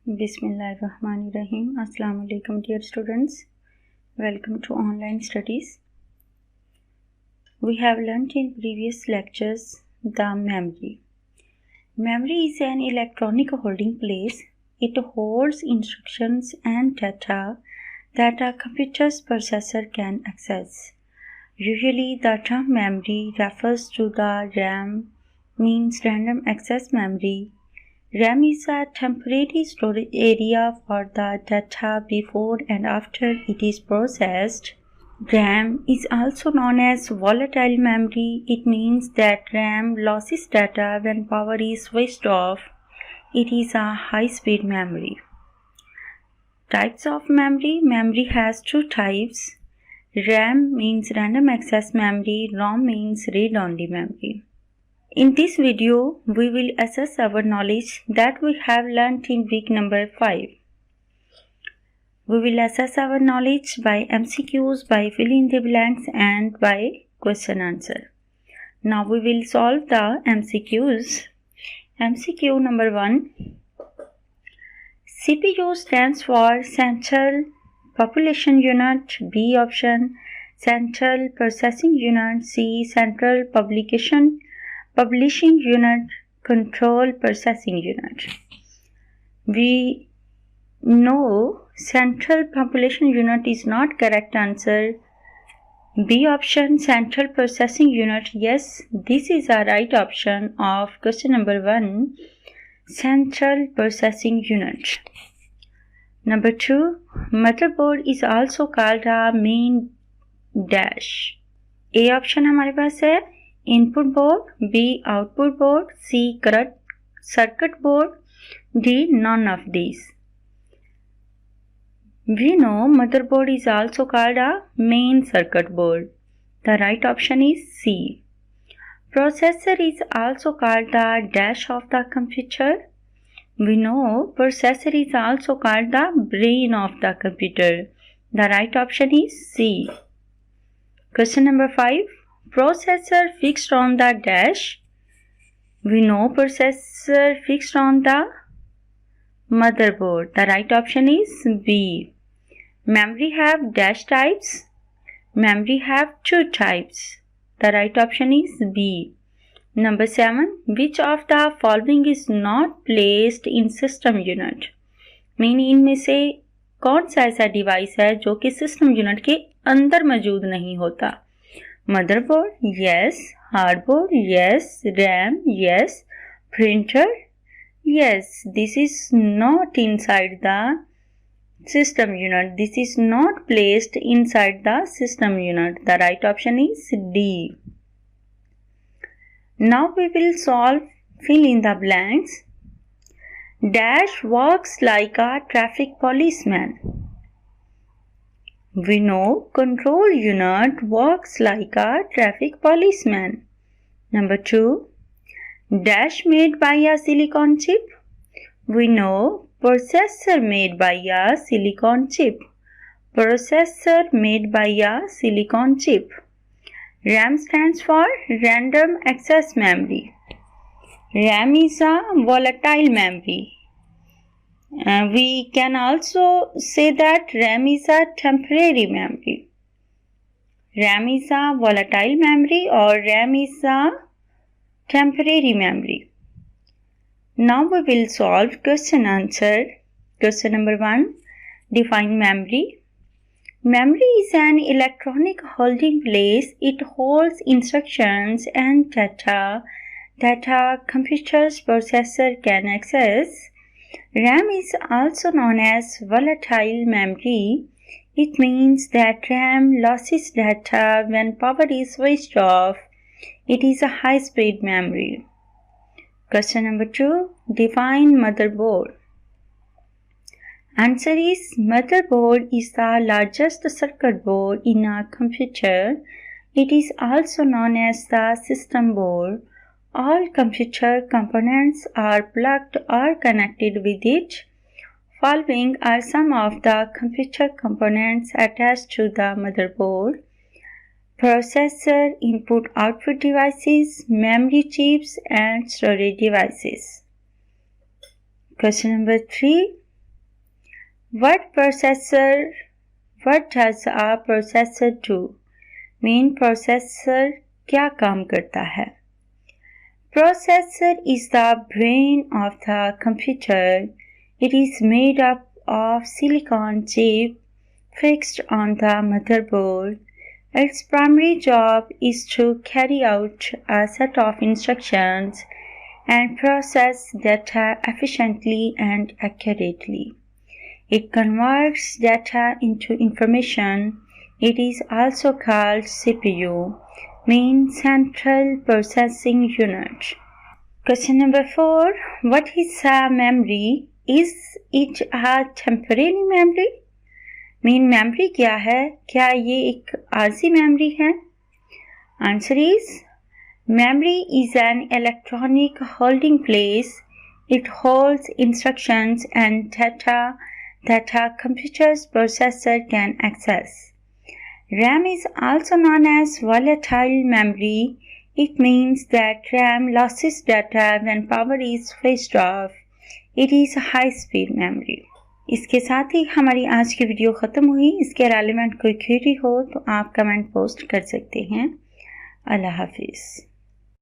Bismillahirrahmanirrahim. Assalamu alaikum dear students. Welcome to online studies. We have learnt in previous lectures the memory. Memory is an electronic holding place. It holds instructions and data that a computer's processor can access. Usually the term memory refers to the RAM, means random access memory. RAM is a temporary storage area for the data before and after it is processed. RAM is also known as volatile memory. It means that RAM loses data when power is switched off. It is a high-speed memory. Types of memory. Memory has two types. RAM means random access memory. ROM means read-only memory. In this video, we will assess our knowledge that we have learnt in week number 5. We will assess our knowledge by MCQs, by filling the blanks and by question answer. Now we will solve the MCQs. MCQ number 1. CPU stands for Central Population Unit. B option. Central Processing Unit. C. Central Publishing Unit. Control Processing Unit. We know Central Population Unit is not correct answer. B option, Central Processing Unit. Yes, this is a right option of question number 1, Central Processing Unit. Number 2, motherboard is also called a main dash. A option हमारे पास है input board, B output board, C circuit board, D none of these. We know motherboard is also called a main circuit board. The right option is C. Processor is also called the dash of the computer. We know processor is also called the brain of the computer. The right option is C. Question number 5. Processor fixed on the dash. We know processor fixed on the motherboard. The right option is B. Memory have dash types. Memory have two types. The right option is B. Number 7. Which of the following is not placed in system unit? Meaning इनमें से कौन सा ऐसा device है जो कि system unit के अंदर मौजूद नहीं होता? Motherboard, yes. Hardboard, yes. RAM, yes. Printer, yes. This is not inside the system unit. This is not placed inside the system unit. The right option is D. Now we will solve fill in the blanks. Dash walks like a traffic policeman. We know control unit works like a traffic policeman. Number 2. Dash made by a silicon chip. We know processor made by a silicon chip. Processor made by a silicon chip. RAM stands for random access memory. RAM is a volatile memory. We can also say that RAM is a temporary memory. RAM is a volatile memory or RAM is a temporary memory. Now we will solve question answer. Question number 1. Define memory. Memory is an electronic holding place. It holds instructions and data that a computer's processor can access. RAM is also known as volatile memory. It means that RAM loses data when power is switched off. It is a high-speed memory. Question number 2. Define motherboard. Answer is motherboard is the largest circuit board in a computer. It is also known as the system board. All computer components are plugged or connected with it. Following are some of the computer components attached to the motherboard: processor, input-output devices, memory chips, and storage devices. Question number 3. What does a processor do? Main processor क्या काम करता है? Processor is the brain of the computer. It is made up of silicon chip fixed on the motherboard. Its primary job is to carry out a set of instructions and process data efficiently and accurately. It converts data into information. It is also called CPU, main central processing unit. Question number 4. What is a memory? Is it a temporary memory? Main memory क्या है? क्या ये एक RG memory है? Answer is memory is an electronic holding place. It holds instructions and data that a computer's processor can access. RAM is also known as volatile memory. It means that RAM loses data when power is switched off. It is a high-speed memory. इसके साथ ही हमारी आज की video ख़त्म हुई। इसके relevant कोई query हो तो आप कमेंट पोस्ट कर सकते हैं। अल्लाह हाफिज़।